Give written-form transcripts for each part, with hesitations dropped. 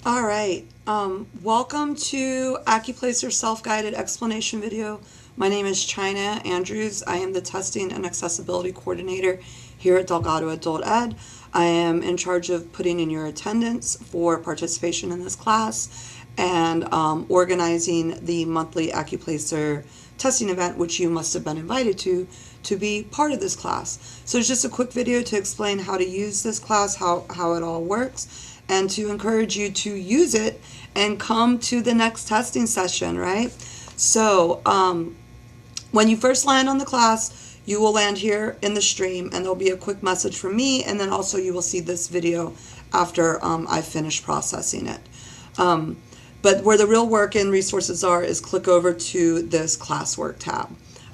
All right. Welcome to Accuplacer Self Guided explanation video. My name is China Andrews. I am the Testing and Accessibility Coordinator here at Delgado Adult Ed. I am in charge of putting in your attendance for participation in this class and organizing the monthly Accuplacer testing event, which you must have been invited to be part of this class. So it's just a quick video to explain how to use this class, how it all works, and to encourage you to use it and come to the next testing session, right? So when you first land on the class, you will land here in the stream, and there'll be a quick message from me, and then also you will see this video after I've finished processing it. But where the real work and resources are is click over to this classwork tab.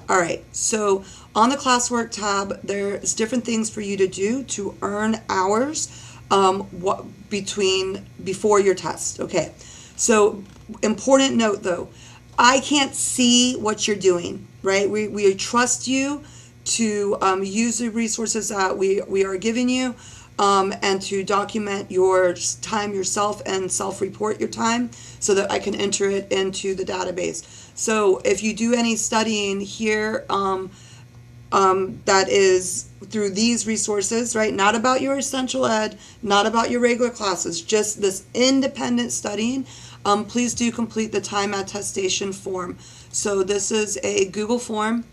All right, so on the classwork tab, there's different things for you to do to earn hours before your test. Okay, so important note though, I can't see what you're doing, right? We trust you to use the resources that we are giving you and to document your time yourself and self-report your time so that I can enter it into the database. So if you do any studying here, that is through these resources, right? Not about your essential ed, not about your regular classes, just this independent studying. Please do complete the time attestation form. So this is a Google form,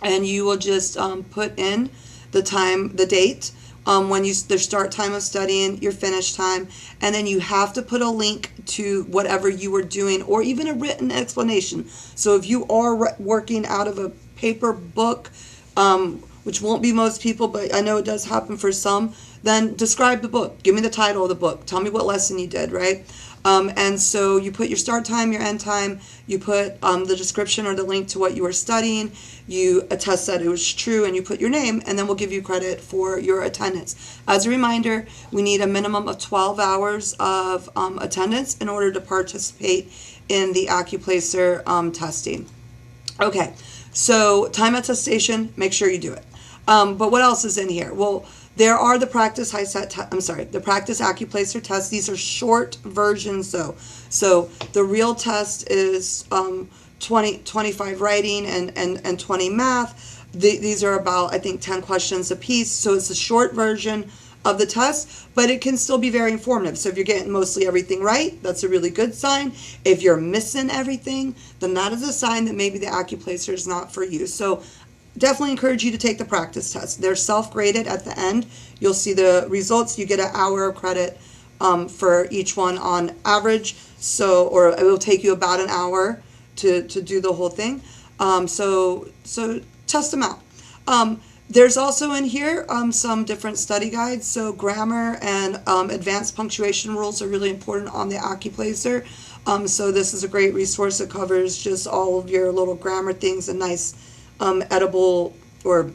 and you will just put in the time, the date, when their start time of studying, your finish time, and then you have to put a link to whatever you were doing or even a written explanation. So if you are working out of a paper book, which won't be most people, but I know it does happen for some, then describe the book. Give me the title of the book. Tell me what lesson you did, right? And so you put your start time, your end time, you put the description or the link to what you were studying, you attest that it was true, and you put your name, and then we'll give you credit for your attendance. As a reminder, we need a minimum of 12 hours of attendance in order to participate in the Accuplacer testing. Okay, so time attestation, make sure you do it. But what else is in here? Well, there are the practice the practice Accuplacer tests. These are short versions though. So the real test is 25 writing and 20 math. These are about, I think, 10 questions a piece. So it's a short version of the test, but it can still be very informative. So if you're getting mostly everything right, that's a really good sign. If you're missing everything, then that is a sign that maybe the Accuplacer is not for you. So definitely encourage you to take the practice test. They're self-graded at the end. You'll see the results. You get an hour of credit for each one on average. So, or it will take you about an hour to do the whole thing. So test them out. There's also in here some different study guides. So grammar and advanced punctuation rules are really important on the Accuplacer. So this is a great resource that covers just all of your little grammar things and nice edible or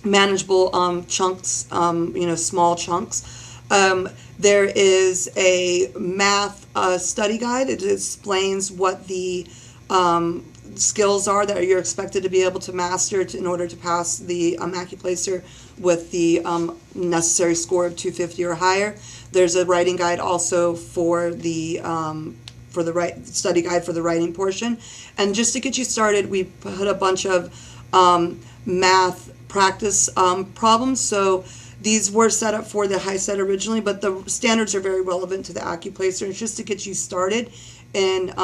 manageable chunks, small chunks. There is a math study guide. It explains what the skills are that you're expected to be able to master in order to pass the Accuplacer with the necessary score of 250 or higher. There's a writing guide also for the study guide for the writing portion. And just to get you started, we put a bunch of math practice problems. So these were set up for the high set originally, but the standards are very relevant to the Accuplacer. It's just to get you started in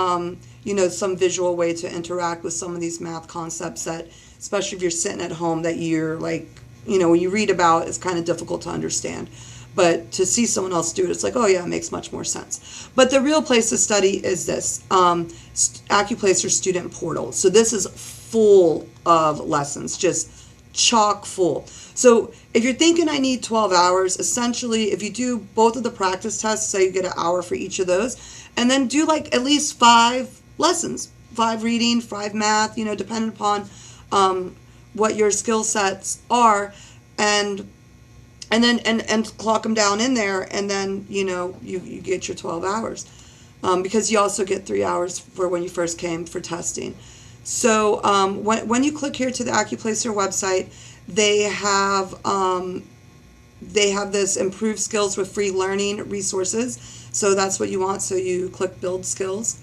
some visual way to interact with some of these math concepts that, especially if you're sitting at home, that you're like, when you read about, it's kind of difficult to understand. But to see someone else do it, it's like, oh yeah, it makes much more sense. But the real place to study is this, Accuplacer Student Portal. So this is full of lessons, just chock full. So if you're thinking I need 12 hours, essentially, if you do both of the practice tests, say you get an hour for each of those, and then do like at least 5 lessons, 5 reading, 5 math, depending upon what your skill sets are, and clock them down in there, and then you get your 12 hours, because you also get 3 hours for when you first came for testing. So when you click here to the Accuplacer website, they have they have this improved skills with free learning resources. So that's what you want. So you click build skills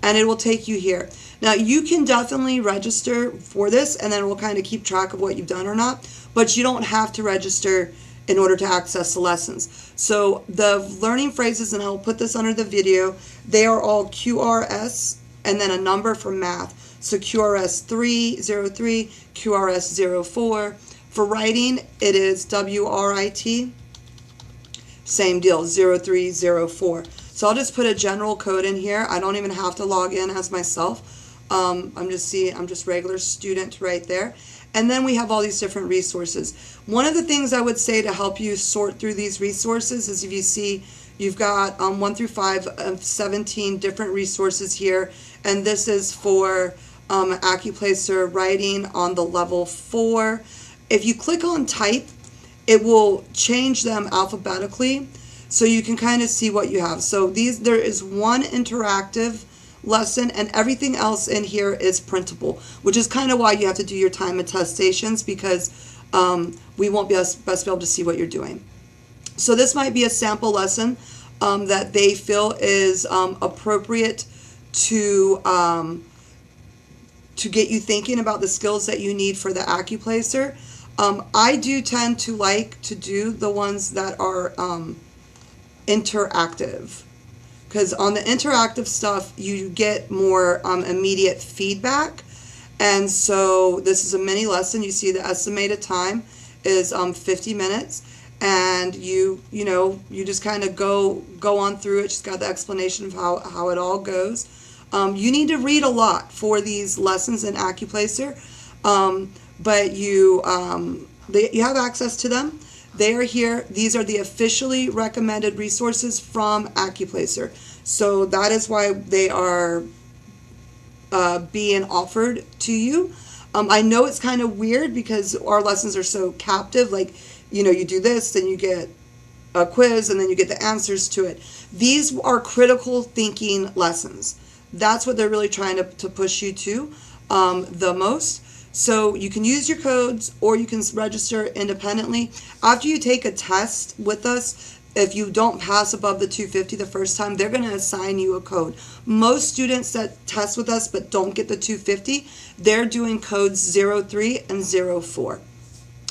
and it will take you here. Now you can definitely register for this and then it will kind of keep track of what you've done or not, but you don't have to register in order to access the lessons. So the learning phrases, and I'll put this under the video, they are all QRS and then a number for math. So QRS 303, QRS 04. For writing, it is WRIT. Same deal, 0304. So I'll just put a general code in here. I don't even have to log in as myself. I'm just regular student right there. And then we have all these different resources. One of the things I would say to help you sort through these resources is if you see you've got 1 through 5 of 17 different resources here. And this is for Accuplacer writing on the level 4. If you click on type, it will change them alphabetically so you can kind of see what you have. So there is one interactive lesson and everything else in here is printable, which is kind of why you have to do your time attestations, because we won't be best be able to see what you're doing. So this might be a sample lesson that they feel is appropriate to get you thinking about the skills that you need for the Accuplacer. I do tend to like to do the ones that are interactive, because on the interactive stuff you get more immediate feedback. And so this is a mini lesson. You see the estimated time is 50 minutes, and you just kind of go on through it. Just got the explanation of how it all goes. You need to read a lot for these lessons in Accuplacer, but you have access to them. They are here. These are the officially recommended resources from Accuplacer. So that is why they are being offered to you. I know it's kind of weird because our lessons are so captive. Like, you do this, then you get a quiz, and then you get the answers to it. These are critical thinking lessons. That's what they're really trying to push you to the most. So you can use your codes or you can register independently. After you take a test with us, if you don't pass above the 250 the first time, they're going to assign you a code. Most students that test with us but don't get the 250, they're doing codes 03 and 04.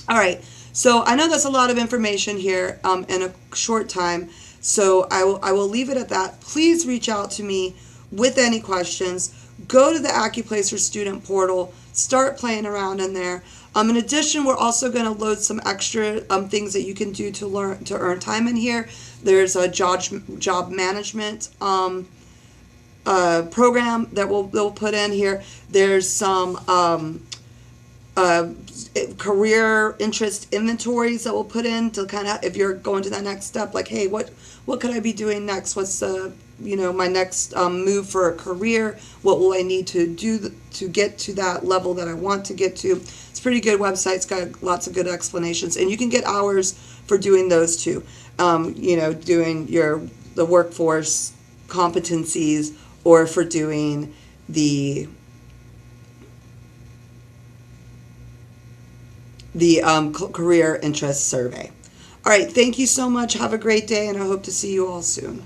All right, so I know that's a lot of information here in a short time, so I will leave it at that. Please reach out to me with any questions. Go to the Accuplacer student portal, start playing around in there. In addition, we're also going to load some extra things that you can do to earn time in here. There's a job management program that we'll put in here. There's some career interest inventories that we'll put in to kind of, if you're going to that next step, like, hey, what could I be doing next? What's my next move for a career? What will I need to do to get to that level that I want to get to? It's a pretty good website. It's got lots of good explanations, and you can get hours for doing those too. Doing the workforce competencies, or for doing the career interest survey. All right, thank you so much. Have a great day, and I hope to see you all soon.